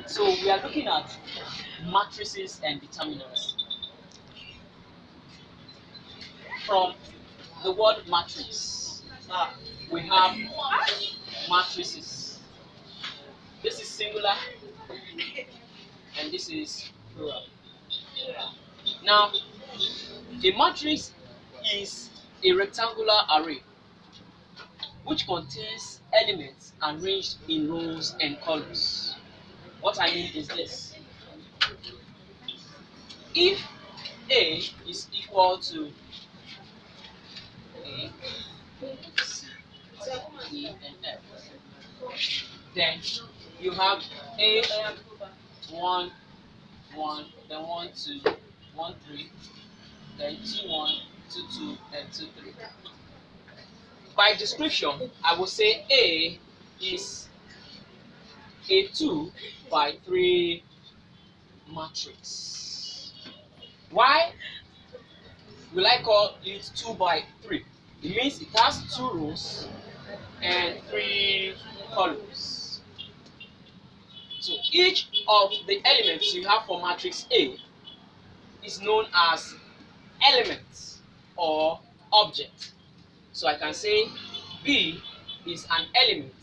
So we are looking at matrices and determinants. From the word matrix, we have matrices. This is singular and this is plural. Now, a matrix is a rectangular array which contains elements arranged in rows and columns. What I mean is this: if A is equal to A, C, E, and F, then you have A 1, 1, then 1, 2, 1, 3, then 2, 1, 2, 2, and 2, 3. By description, I will say A is a 2 by 3 matrix. Why will I call it 2 by 3? It means it has 2 rows and 3 columns. So each of the elements you have for matrix A is known as element or object. So I can say B is an element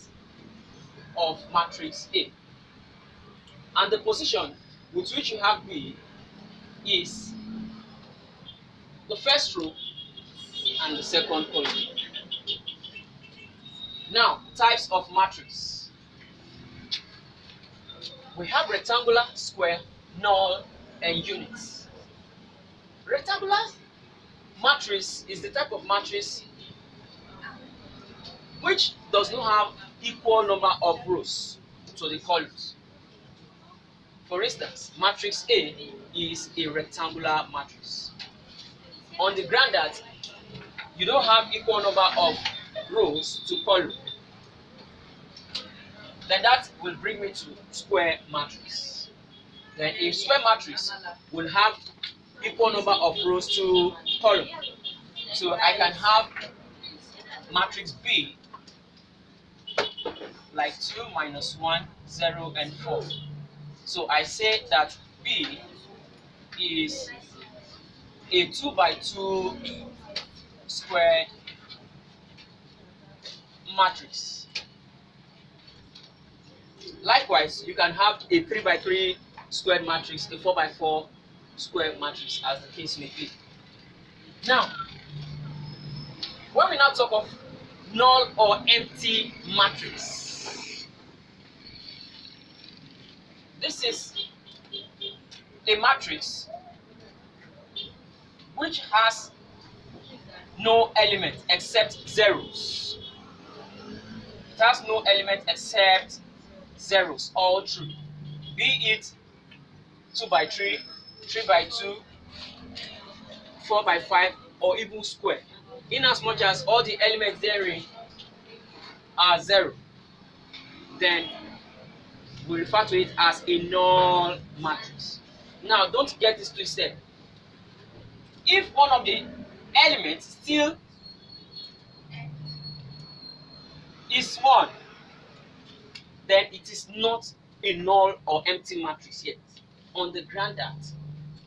of matrix A. And the position with which you have B is the first row and the second column. Now, types of matrix. We have rectangular, square, null, and units. Rectangular matrix is the type of matrix which does not have equal number of rows to the columns. For instance, matrix A is a rectangular matrix. On the ground that you don't have equal number of rows to column, then that will bring me to square matrix. Then a square matrix will have equal number of rows to column. So I can have matrix B like 2, -1, 0, and 4. So I say that B is a 2 by 2 squared matrix. Likewise, you can have a 3 by 3 squared matrix, a 4 by 4 square matrix, as the case may be. Now, when we now talk of null or empty matrix, this is a matrix which has no element except zeros. It has no element except zeros, all true. Be it 2 by 3, 3 by 2, 4 by 5, or even square. In as much as all the elements therein are 0, then we refer to it as a null matrix. Now, don't get this twisted. If one of the elements still is 1, then it is not a null or empty matrix yet. On the ground that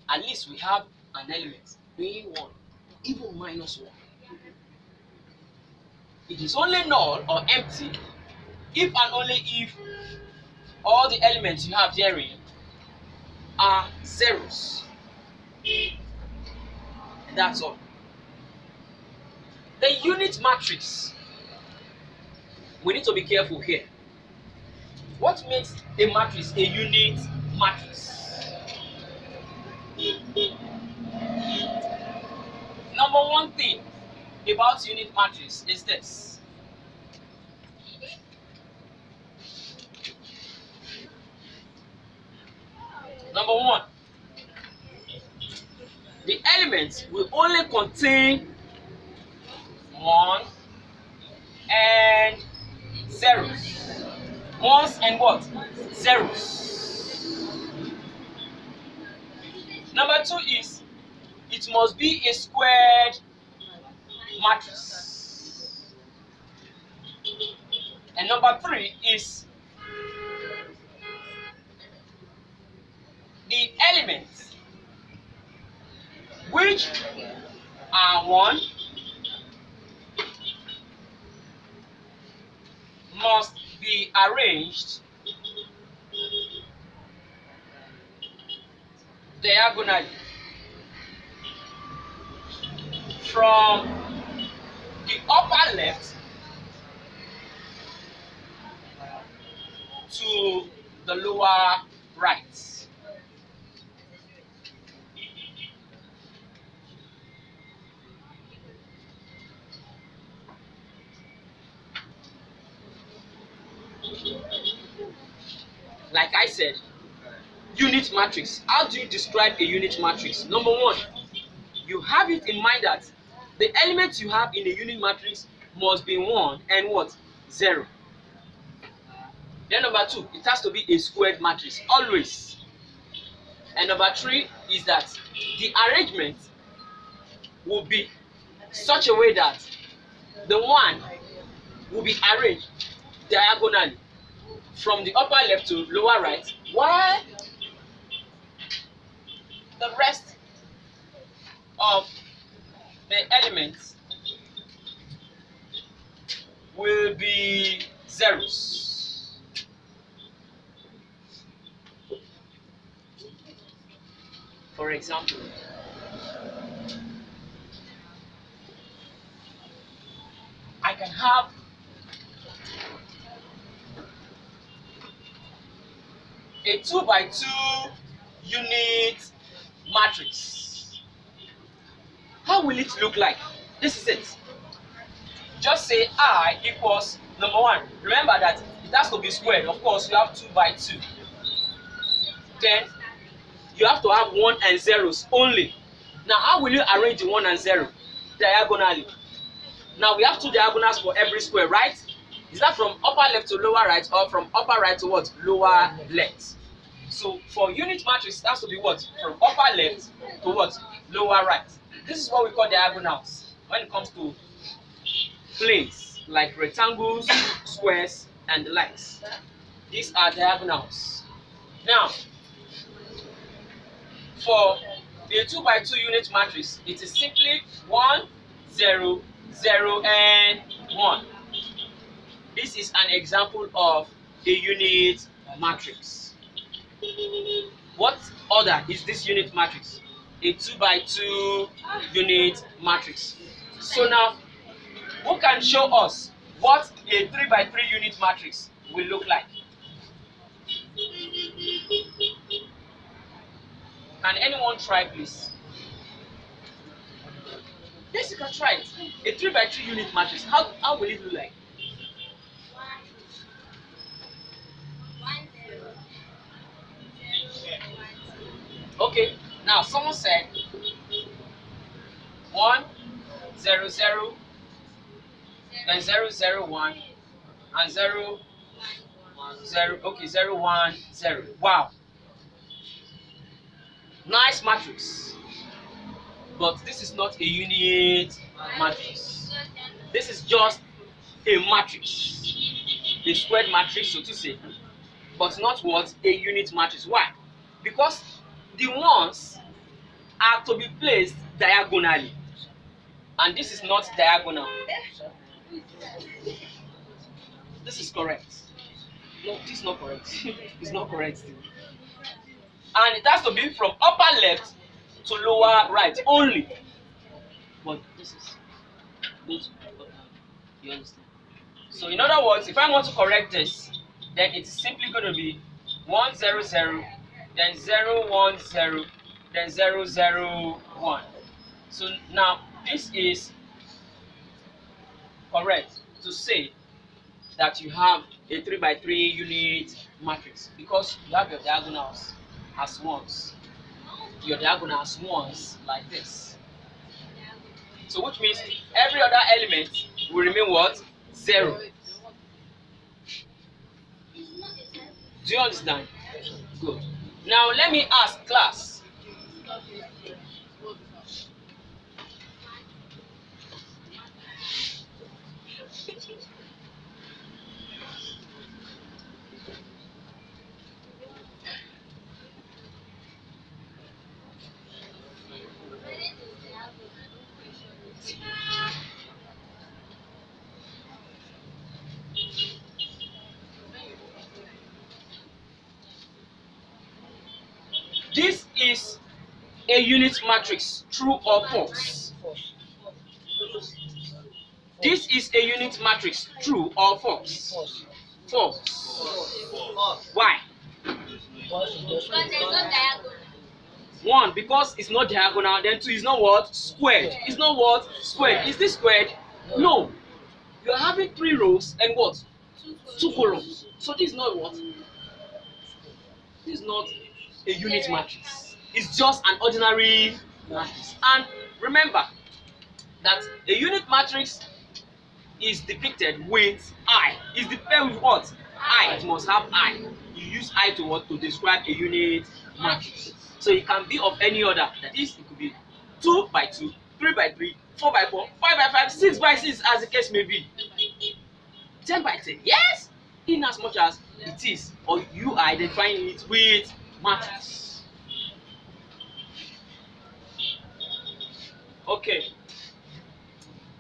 at least we have an element being 1, even -1. It is only null or empty if and only if all the elements you have therein are zeros. And that's all. The unit matrix, we need to be careful here. What makes a matrix a unit matrix? Number one thing about unit matrix is this: number one, the elements will only contain 1 and zeros. Ones and what? Zeros. Number 2 is it must be a squared matrix. And number 3 is which are 1 must be arranged diagonally from the upper left to the lower right. Like I said, unit matrix. How do you describe a unit matrix? Number 1, you have it in mind that the elements you have in a unit matrix must be 1 and what? 0. Then number 2, it has to be a squared matrix, always. And number 3 is that the arrangement will be such a way that the 1 will be arranged diagonally from the upper left to lower right, while the rest of the elements will be zeros. For example, I can have a 2 by 2 unit matrix. How will it look like? This is it. Just say I equals number 1. Remember that it has to be squared. Of course, you have 2 by 2. Then you have to have 1 and zeros only. Now, how will you arrange the 1 and 0? Diagonally. Now, we have 2 diagonals for every square, right? Is that from upper left to lower right, or from upper right to what? Lower left. So for unit matrix, it has to be what? From upper left to what? Lower right. This is what we call diagonals when it comes to planes like rectangles, squares, and the likes. These are diagonals. Now, for a 2 by 2 unit matrix, it is simply 1, 0, 0, and 1. This is an example of a unit matrix. What order is this unit matrix? A 2 by 2 unit matrix. So now, who can show us what a 3 by 3 unit matrix will look like? Can anyone try, please? Yes, you can try it. A 3 by 3 unit matrix, how will it look like? Okay, now someone said 1, 0, 0, then 0, 0, 1, and 0, 0, okay, 0, 1, 0. Wow. Nice matrix. But this is not a unit matrix. This is just a matrix. A squared matrix, so to say. But not what? A unit matrix. Why? Because the ones are to be placed diagonally. And this is not diagonal. This is correct. No, this is not correct. It's not correct. And it has to be from upper left to lower right only. But this is both. You understand? So in other words, if I want to correct this, then it's simply going to be 1, 0, 0, then 0, 1, 0, then 0, 0, 1. So now this is correct to say that you have a 3 by 3 unit matrix because you have your diagonals as ones. Your diagonals ones like this. So which means every other element will remain what? 0. Do you understand? Good. Now let me ask class. This is a unit matrix, true or false? This is a unit matrix, true or false? False. Why? One, because it's not diagonal. Then two, it's not what? Squared. It's not what? Squared. Is this squared? No. You're having 3 rows and what? 2 columns. So this is not what? This is not a unit matrix. It's just an ordinary matrix. And remember that a unit matrix is depicted with I. It's depicted with what? I. It must have I. You use I to what? To describe a unit matrix. So it can be of any order. That is, it could be 2 by 2, 3 by 3, 4 by 4, 5 by 5, 6 by 6, as the case may be. 10 by 10. Yes, in as much as it is, or you are identifying it with matrix. Okay.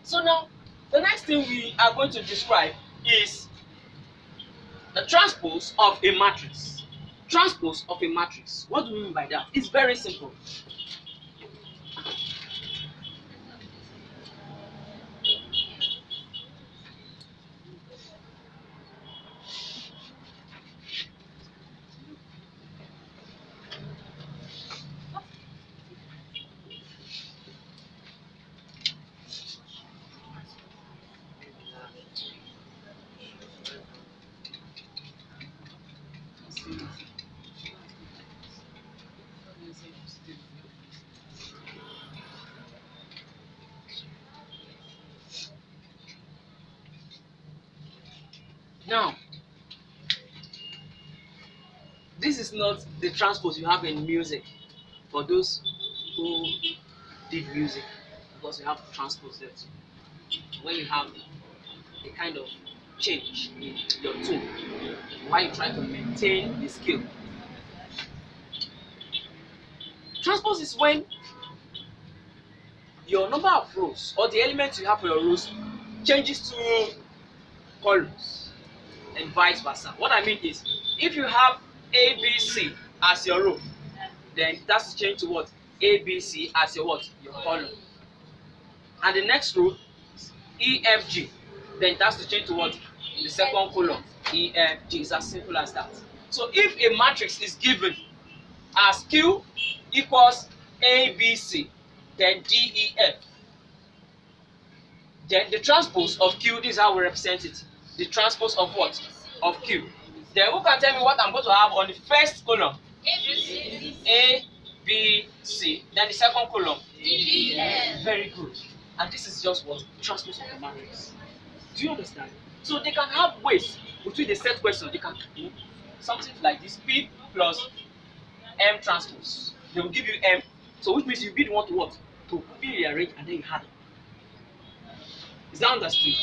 So now, the next thing we are going to describe is the transpose of a matrix. Transpose of a matrix. What do we mean by that? It's very simple. Now, this is not the transpose you have in music for those who did music, because you have transpose there too. When you have a kind of change in your tone while you try to maintain the scale. Transpose is when your number of rows or the elements you have for your rows changes to columns and vice versa. What I mean is, if you have A, B, C as your row, then it has to change to what? A, B, C as your what? Your column. And the next row is E, F, G. Then it has to change to what? The second column. E, F, G. It's as simple as that. So if a matrix is given as Q equals A, B, C, then D, E, F, then the transpose of Q, this is how we represent it. The transpose of what? Of Q. Then who can tell me what I'm going to have on the first column? A, B, C. Then the second column? D, E, F. Very good. And this is just what? Transpose of the matrix. Do you understand? So they can have ways between the set question. They can do something like this: P plus M transpose. They will give you M. So which means you be the one to what? To be rearranged and then you had it. Is that understood?